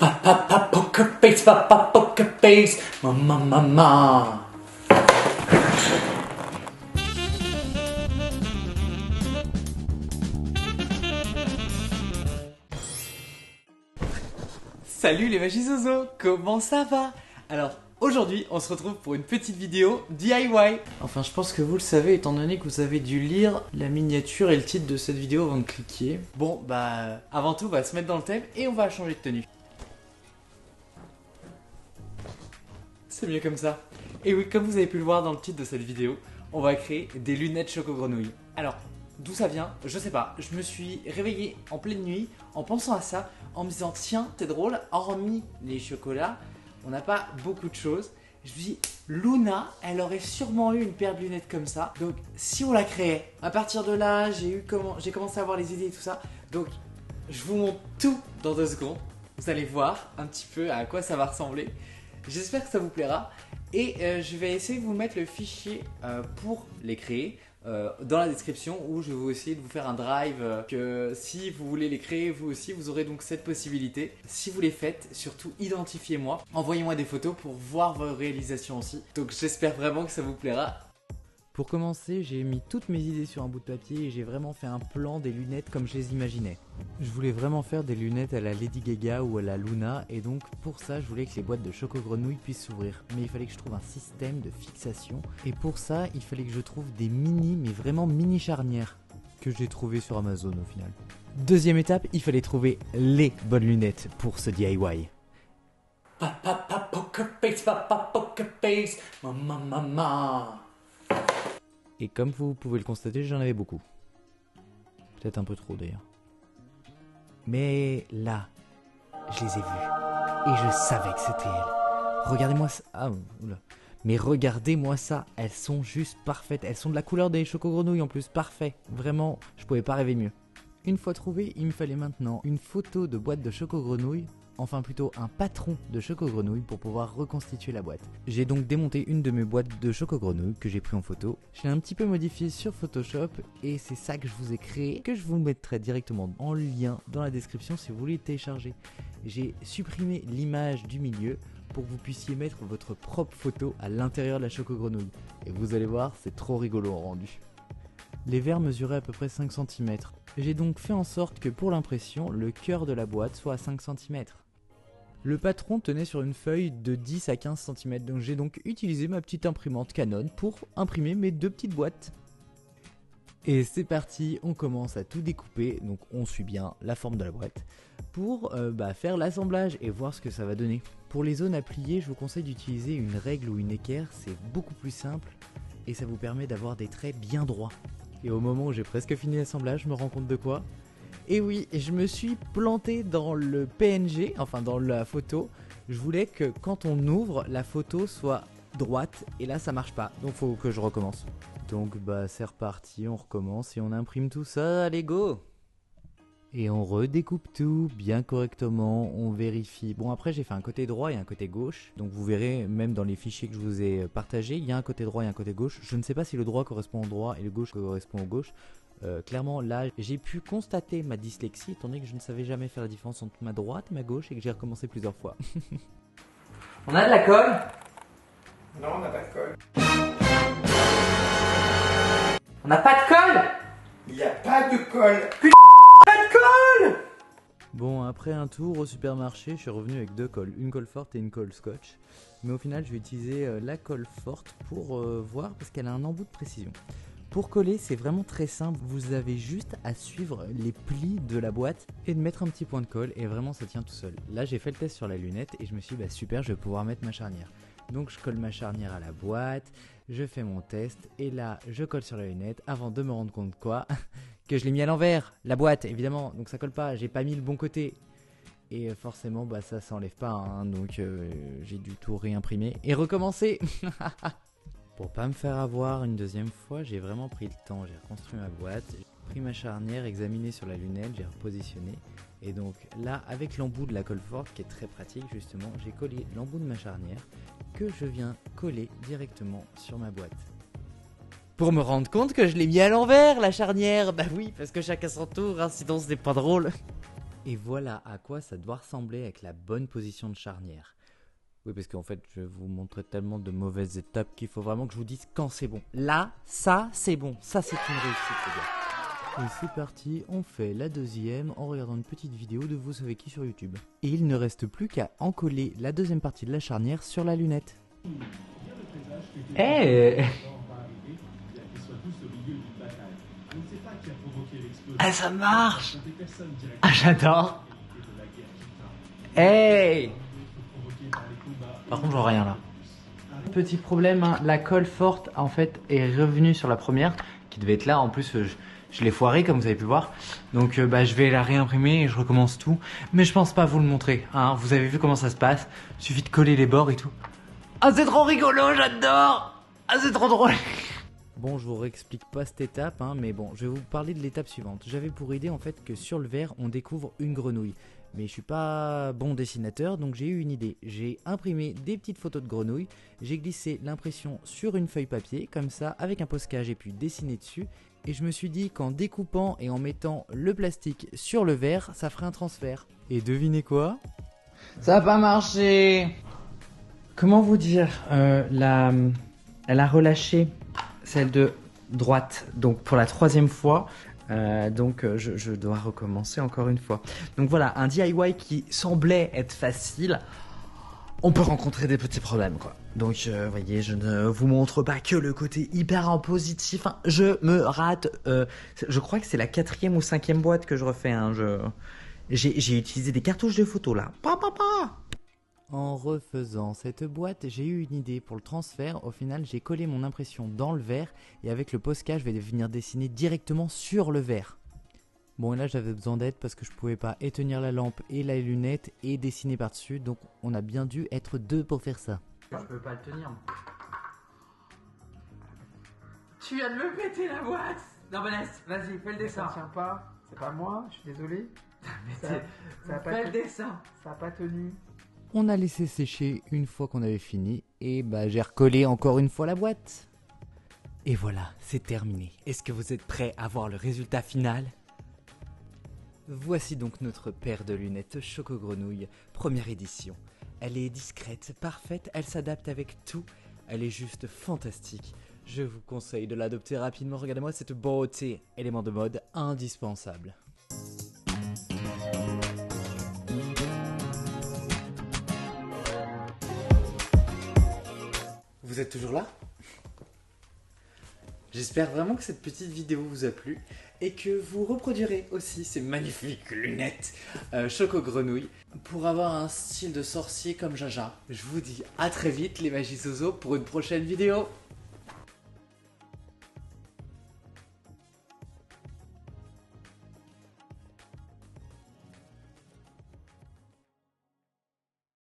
Papa poker face, mama. Salut les Magizozo, comment ça va? Alors aujourd'hui on se retrouve pour une petite vidéo DIY. Enfin je pense que vous le savez étant donné que vous avez dû lire la miniature et le titre de cette vidéo avant de cliquer. Bon bah avant tout on va se mettre dans le thème et on va changer de tenue. C'est mieux comme ça. Et oui, comme vous avez pu le voir dans le titre de cette vidéo, on va créer des lunettes choco-grenouille. Alors, d'où ça vient? Je sais pas. Je me suis réveillé en pleine nuit en pensant à ça, en me disant tiens, c'est drôle, hormis les chocolats, on n'a pas beaucoup de choses. Je me dis, Luna, elle aurait sûrement eu une paire de lunettes comme ça. Donc, si on la créait, à partir de là, j'ai commencé à avoir les idées et tout ça. Donc, je vous montre tout dans 2 secondes. Vous allez voir un petit peu à quoi ça va ressembler. J'espère que ça vous plaira et je vais essayer de vous mettre le fichier pour les créer dans la description, où je vais essayer de vous faire un drive que si vous voulez les créer vous aussi, vous aurez donc cette possibilité. Si vous les faites, surtout identifiez-moi, envoyez-moi des photos pour voir vos réalisations aussi. Donc j'espère vraiment que ça vous plaira. Pour commencer, j'ai mis toutes mes idées sur un bout de papier et j'ai vraiment fait un plan des lunettes comme je les imaginais. Je voulais vraiment faire des lunettes à la Lady Gaga ou à la Luna, et donc pour ça je voulais que les boîtes de choco-grenouille puissent s'ouvrir. Mais il fallait que je trouve un système de fixation, et pour ça il fallait que je trouve des mini, mais vraiment mini charnières, que j'ai trouvé sur Amazon au final. Deuxième étape, il fallait trouver les bonnes lunettes pour ce DIY. Papa poker face, mama. Et comme vous pouvez le constater, j'en avais beaucoup. Peut-être un peu trop d'ailleurs. Mais là, je les ai vues. Et je savais que c'était elles. Regardez-moi ça. Ah, oula. Mais regardez-moi ça. Elles sont juste parfaites. Elles sont de la couleur des choco-grenouilles en plus. Parfait. Vraiment, je pouvais pas rêver mieux. Une fois trouvé, il me fallait maintenant une photo de boîte de choco-grenouilles. Enfin plutôt un patron de choco-grenouille pour pouvoir reconstituer la boîte. J'ai donc démonté une de mes boîtes de choco-grenouille que j'ai pris en photo. Je l'ai un petit peu modifié sur Photoshop et c'est ça que je vous ai créé, que je vous mettrai directement en lien dans la description si vous voulez le télécharger. J'ai supprimé l'image du milieu pour que vous puissiez mettre votre propre photo à l'intérieur de la choco-grenouille. Et vous allez voir, c'est trop rigolo en rendu. Les verres mesuraient à peu près 5 cm. J'ai donc fait en sorte que pour l'impression, le cœur de la boîte soit à 5 cm. Le patron tenait sur une feuille de 10 à 15 cm, donc j'ai donc utilisé ma petite imprimante Canon pour imprimer mes 2 petites boîtes. Et c'est parti, on commence à tout découper, donc on suit bien la forme de la boîte, pour faire l'assemblage et voir ce que ça va donner. Pour les zones à plier, je vous conseille d'utiliser une règle ou une équerre, c'est beaucoup plus simple et ça vous permet d'avoir des traits bien droits. Et au moment où j'ai presque fini l'assemblage, je me rends compte de quoi ? Et oui, je me suis planté dans le PNG, enfin dans la photo. Je voulais que quand on ouvre, la photo soit droite et là ça marche pas. Donc faut que je recommence. Donc c'est reparti, on recommence et on imprime tout ça, allez go! Et on redécoupe tout bien correctement, on vérifie. Bon après j'ai fait un côté droit et un côté gauche. Donc vous verrez même dans les fichiers que je vous ai partagés, il y a un côté droit et un côté gauche. Je ne sais pas si le droit correspond au droit et le gauche correspond au gauche. Clairement là j'ai pu constater ma dyslexie étant donné que je ne savais jamais faire la différence entre ma droite et ma gauche et que j'ai recommencé plusieurs fois. On a de la colle? Non, on n'a pas de colle. On n'a pas de colle? Il n'y a pas de colle. Pas de colle! Bon, après un tour au supermarché, je suis revenu avec 2 colles, une colle forte et une colle scotch. Mais au final, je vais utiliser la colle forte pour voir parce qu'elle a un embout de précision. Pour coller, c'est vraiment très simple, vous avez juste à suivre les plis de la boîte et de mettre un petit point de colle et vraiment ça tient tout seul. Là, j'ai fait le test sur la lunette et je me suis dit super, je vais pouvoir mettre ma charnière. Donc je colle ma charnière à la boîte, je fais mon test et là, je colle sur la lunette avant de me rendre compte quoi ? Que je l'ai mis à l'envers, la boîte évidemment, donc ça colle pas, j'ai pas mis le bon côté. Et forcément ça s'enlève pas, hein, donc j'ai dû tout réimprimer et recommencer. Pour pas me faire avoir une deuxième fois, j'ai vraiment pris le temps, j'ai reconstruit ma boîte, j'ai pris ma charnière, examiné sur la lunette, j'ai repositionné. Et donc là, avec l'embout de la colle forte qui est très pratique justement, j'ai collé l'embout de ma charnière que je viens coller directement sur ma boîte. Pour me rendre compte que je l'ai mis à l'envers la charnière, bah oui, parce que chacun son tour, hein, sinon c'est pas drôle. Et voilà à quoi ça doit ressembler avec la bonne position de charnière. Oui, parce qu'en fait, je vais vous montrer tellement de mauvaises étapes qu'il faut vraiment que je vous dise quand c'est bon. Là, ça, c'est bon. Ça, c'est une réussite, les gars. Et c'est parti, on fait la deuxième en regardant une petite vidéo de vous savez qui sur YouTube. Et il ne reste plus qu'à encoller la deuxième partie de la charnière sur la lunette. Hey. Ah, ça marche. Ah, j'adore. Hey. Par contre, je vois rien là. Petit problème, hein, la colle forte en fait est revenue sur la première qui devait être là. En plus, je l'ai foirée comme vous avez pu voir. Donc je vais la réimprimer et je recommence tout. Mais je pense pas vous le montrer. Hein. Vous avez vu comment ça se passe. Il suffit de coller les bords et tout. Ah, c'est trop rigolo, j'adore. Ah, c'est trop drôle. Bon, je vous réexplique pas cette étape, hein, mais bon, je vais vous parler de l'étape suivante. J'avais pour idée en fait que sur le verre, on découvre une grenouille. Mais je suis pas bon dessinateur, donc j'ai eu une idée. J'ai imprimé des petites photos de grenouilles, j'ai glissé l'impression sur une feuille papier, comme ça, avec un posca, j'ai pu dessiner dessus. Et je me suis dit qu'en découpant et en mettant le plastique sur le verre, ça ferait un transfert. Et devinez quoi? Ça a pas marché. Comment vous dire elle a relâché celle de droite, donc pour la troisième fois. Je dois recommencer encore une fois. Donc voilà, un DIY qui semblait être facile, on peut rencontrer des petits problèmes quoi. Donc voyez, je ne vous montre pas que le côté hyper en positif. Hein. Je me rate. Je crois que c'est la 4e ou 5e boîte que je refais. Hein. J'ai utilisé des cartouches de photos là. En refaisant cette boîte, j'ai eu une idée pour le transfert. Au final, j'ai collé mon impression dans le verre et avec le Posca, je vais venir dessiner directement sur le verre. Bon, et là, j'avais besoin d'aide parce que je pouvais pas éteindre la lampe et la lunette et dessiner par-dessus. Donc, on a bien dû être deux pour faire ça. Je peux pas le tenir. Tu viens de me péter la boîte. Non, Vanessa, vas-y, fais le dessin. Ça tient pas, c'est pas moi, je suis désolé. Ça a pas Fais le dessin. Ça a pas tenu. On a laissé sécher une fois qu'on avait fini et j'ai recollé encore une fois la boîte. Et voilà, c'est terminé. Est-ce que vous êtes prêts à voir le résultat final? Voici donc notre paire de lunettes Choco Grenouille, première édition. Elle est discrète, parfaite, elle s'adapte avec tout. Elle est juste fantastique. Je vous conseille de l'adopter rapidement. Regardez-moi cette beauté, élément de mode indispensable. Vous êtes toujours là? J'espère vraiment que cette petite vidéo vous a plu et que vous reproduirez aussi ces magnifiques lunettes Choco Grenouille pour avoir un style de sorcier comme Jaja. Je vous dis à très vite les Magizozo pour une prochaine vidéo.